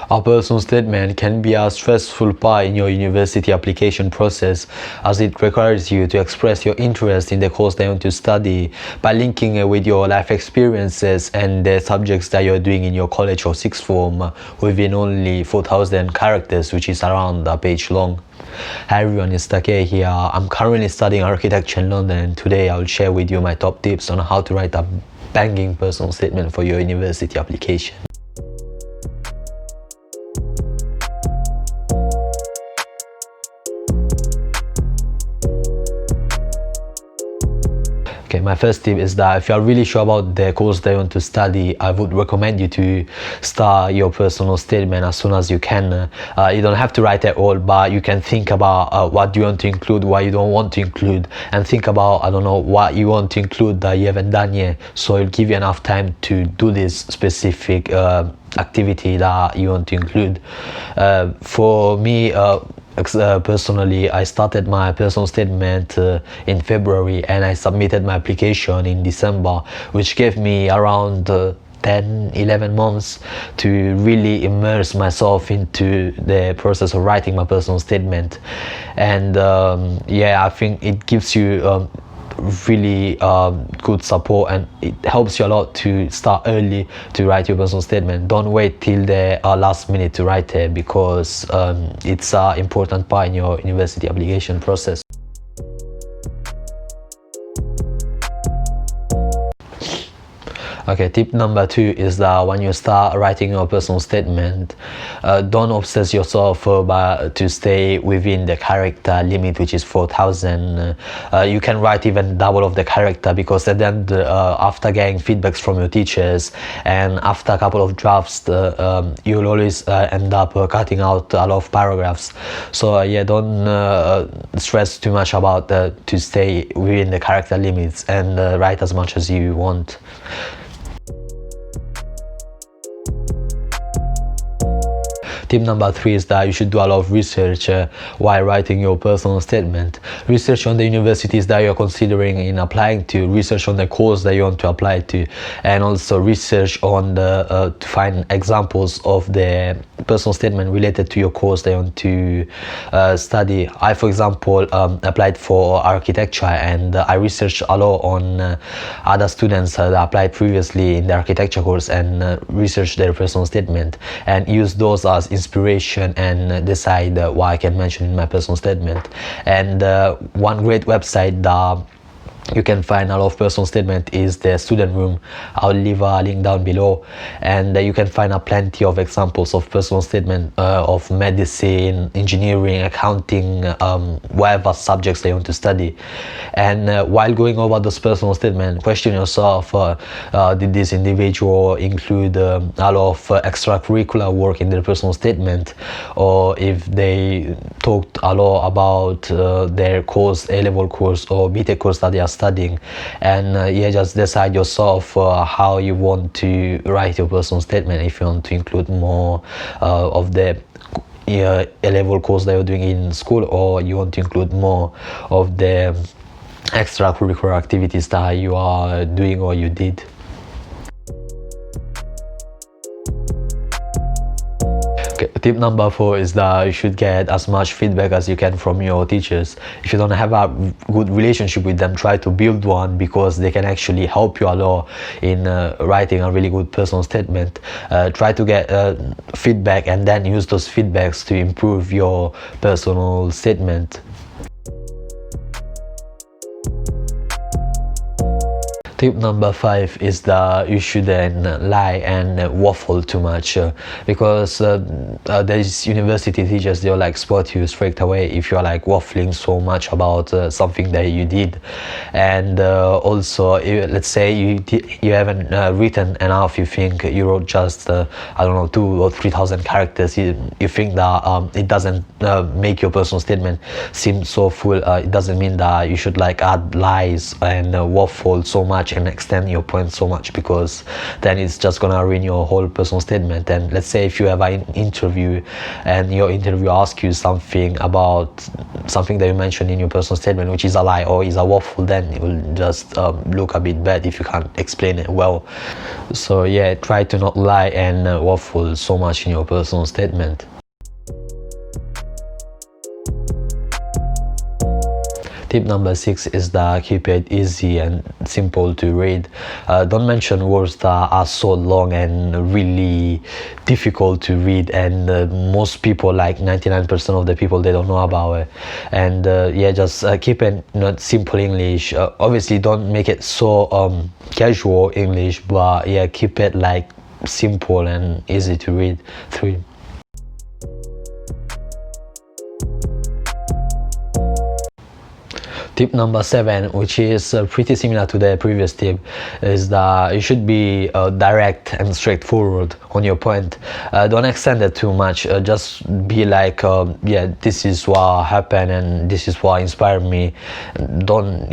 A personal statement can be a stressful part in your university application process, as it requires you to express your interest in the course that you want to study by linking it with your life experiences and the subjects that you're doing in your college or sixth form within only 4,000 characters, which is around a page long. Hi everyone, it's Take here. I'm currently studying architecture in London, and today I'll share with you my top tips on how to write a banging personal statement for your university application. Okay, my first tip is that if you are really sure about the course that you want to study, I would recommend you to start your personal statement as soon as you can. You don't have to write it all, but you can think about what you want to include, what you don't want to include, and think about, I don't know, what you want to include that you haven't done yet. So it'll give you enough time to do this specific activity that you want to include. For me, personally, I started my personal statement in February, and I submitted my application in December, which gave me around 10-11 months to really immerse myself into the process of writing my personal statement. And yeah, I think it gives you really good support, and it helps you a lot to start early to write your personal statement. Don't wait till the last minute to write it, because it's an important part in your university application process. Okay, tip number 2 is that when you start writing your personal statement, don't obsess yourself to stay within the character limit, which is 4,000. You can write even double of the character, because at the end, after getting feedbacks from your teachers and after a couple of drafts, you'll always end up cutting out a lot of paragraphs. So yeah, don't stress too much about to stay within the character limits, and write as much as you want. Tip number 3 is that you should do a lot of research while writing your personal statement. Research on the universities that you're considering in applying to, research on the course that you want to apply to, and also research on to find examples of the personal statement related to your course that you want to study. I, for example, applied for architecture, and I researched a lot on other students that applied previously in the architecture course, and researched their personal statement and used those as inspiration and decide what I can mention in my personal statement. And one great website that you can find a lot of personal statement is the student room. I'll leave a link down below, and you can find plenty of examples of personal statement of medicine, engineering, accounting, whatever subjects they want to study. And while going over those personal statement, question yourself, did this individual include a lot of extracurricular work in their personal statement, or if they talked a lot about their course, A-level course or BTEC course that they are studying. And yeah, just decide yourself how you want to write your personal statement. If you want to include more of the A-level course that you're doing in school, or you want to include more of the extracurricular activities that you are doing or you did. Okay, tip number 4 is that you should get as much feedback as you can from your teachers. If you don't have a good relationship with them, try to build one, because they can actually help you a lot in writing a really good personal statement. Try to get feedback, and then use those feedbacks to improve your personal statement. Tip number 5 is that you shouldn't lie and waffle too much, because there's university teachers, they'll like spot you straight away if you're like waffling so much about something that you did. And also, let's say you haven't written enough, you think you wrote just I don't know, 2,000 or 3,000 characters, you think that it doesn't make your personal statement seem so full. It doesn't mean that you should like add lies and waffle so much much and extend your point so much, because then it's just gonna ruin your whole personal statement. And let's say if you have an interview and your interviewer asks you something about something that you mentioned in your personal statement which is a lie or is a waffle, then it will just look a bit bad if you can't explain it well. So yeah, try to not lie and waffle so much in your personal statement. Tip number 6 is that keep it easy and simple to read. Don't mention words that are so long and really difficult to read, and most people, like 99% of the people, they don't know about it. And yeah, just keep it not simple English. Obviously don't make it so casual English, but yeah, keep it like simple and easy to read through. Tip number 7, which is pretty similar to the previous tip, is that you should be direct and straightforward on your point. Don't extend it too much. Just be like, yeah, this is what happened and this is what inspired me. Don't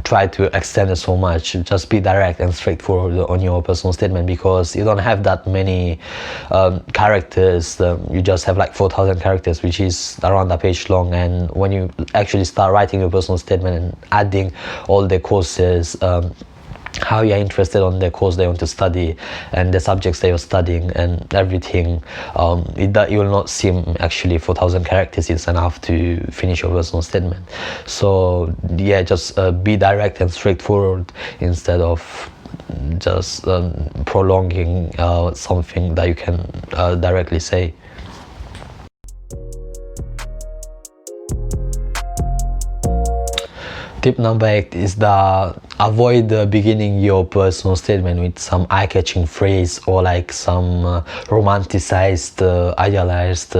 try to extend it so much. Just be direct and straightforward on your personal statement, because you don't have that many characters. You just have like 4,000 characters, which is around a page long. And when you actually start writing your personal statement and adding all the courses, how you're interested on the course they want to study and the subjects that you're studying and everything, it will not seem actually 4,000 characters is enough to finish your personal statement. So yeah, just be direct and straightforward instead of just prolonging something that you can directly say. Tip number 8 is that avoid beginning your personal statement with some eye-catching phrase or like some romanticized, idealized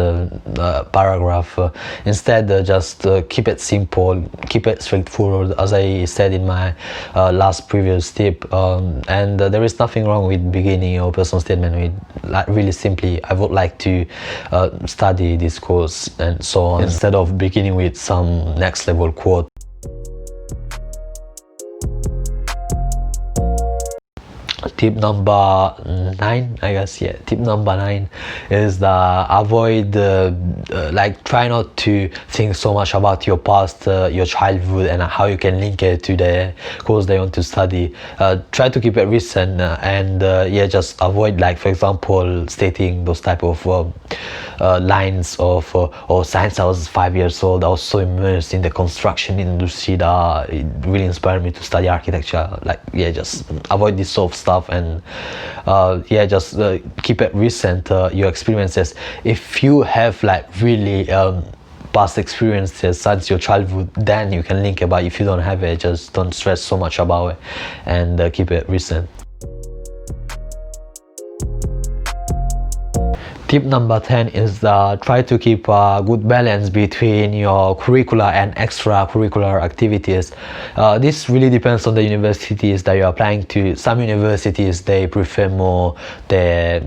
paragraph. Instead, just keep it simple, keep it straightforward, as I said in my last previous tip. And there is nothing wrong with beginning your personal statement with like really simply, I would like to study this course and so on, instead of beginning with some next level quote. Tip number 9, I guess, yeah, tip number 9 is that avoid like try not to think so much about your past, your childhood, and how you can link it to the course they want to study. Try to keep it recent, and yeah, just avoid, like, for example, stating those type of lines of or since I was 5 years old I was so immersed in the construction industry that it really inspired me to study architecture. Like, yeah, just avoid this sort of stuff, and yeah, just keep it recent, your experiences. If you have like really past experiences since your childhood, then you can link about. If you don't have it, just don't stress so much about it and keep it recent. Tip number 10 is try to keep a good balance between your curricular and extracurricular activities. This really depends on the universities that you're applying to. Some universities, they prefer more the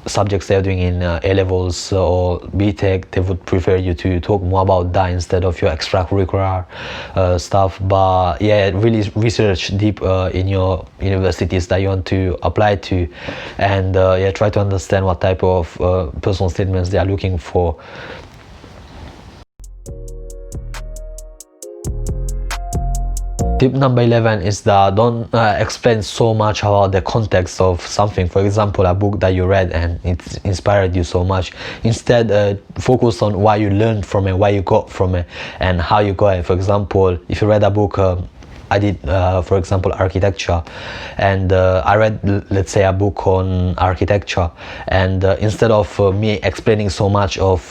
subjects they're doing in A-levels or BTech. They would prefer you to talk more about that instead of your extracurricular stuff. But yeah, really research deep in your universities that you want to apply to, and yeah, try to understand what type of personal statements they are looking for. Tip number 11 is that don't explain so much about the context of something. For example, a book that you read and it inspired you so much. Instead, focus on what you learned from it, what you got from it, and how you got it. For example, if you read a book, I did, for example, architecture, and I read, let's say, a book on architecture, and instead of me explaining so much of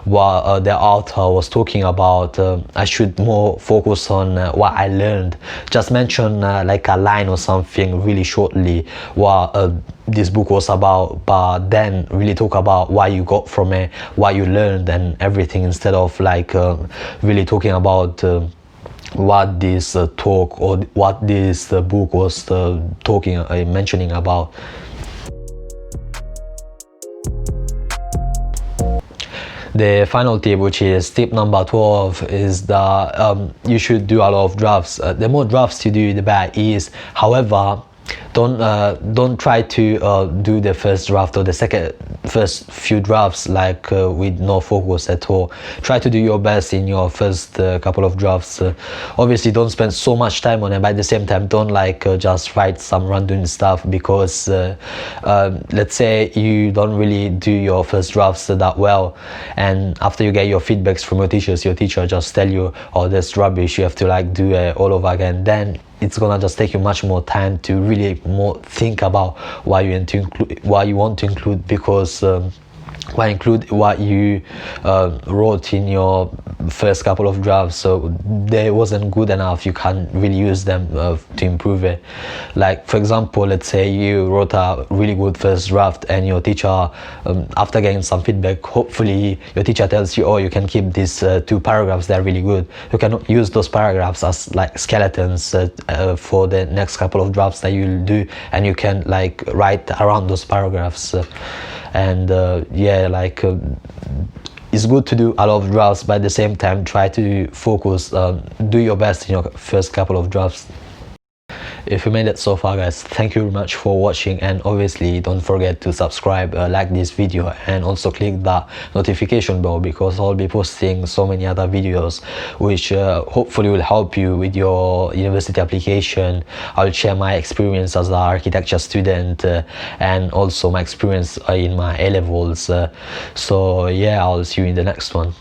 what the author was talking about, I should more focus on what I learned. Just mention like a line or something really shortly what this book was about, but then really talk about what you got from it, what you learned and everything, instead of like really talking about what this talk or what this book was mentioning about. The final tip, which is tip number 12, is that you should do a lot of drafts. The more drafts you do, the better it is. However, don't try to do the first draft or the first few drafts like with no focus at all. Try to do your best in your first couple of drafts. Obviously don't spend so much time on it, but at the same time don't just write some random stuff, because let's say you don't really do your first drafts that well, and after you get your feedbacks from your teacher just tell you, oh, that's rubbish, you have to do it all over again. Then it's gonna just take you much more time to really more think about what you want to include, because why include what you wrote in your first couple of drafts, so they wasn't good enough, you can't really use them to improve it. Like, for example, let's say you wrote a really good first draft and your teacher, after getting some feedback, hopefully your teacher tells you, oh, you can keep these 2 paragraphs, they're really good. You can use those paragraphs as like skeletons for the next couple of drafts that you'll do, and you can write around those paragraphs. And it's good to do a lot of drafts, but at the same time try to focus, do your best in your first couple of drafts. If you made it so far, guys, thank you very much for watching, and obviously don't forget to subscribe, like this video, and also click that notification bell, because I'll be posting so many other videos which hopefully will help you with your university application. I'll share my experience as an architecture student and also my experience in my A-levels. So yeah, I'll see you in the next one.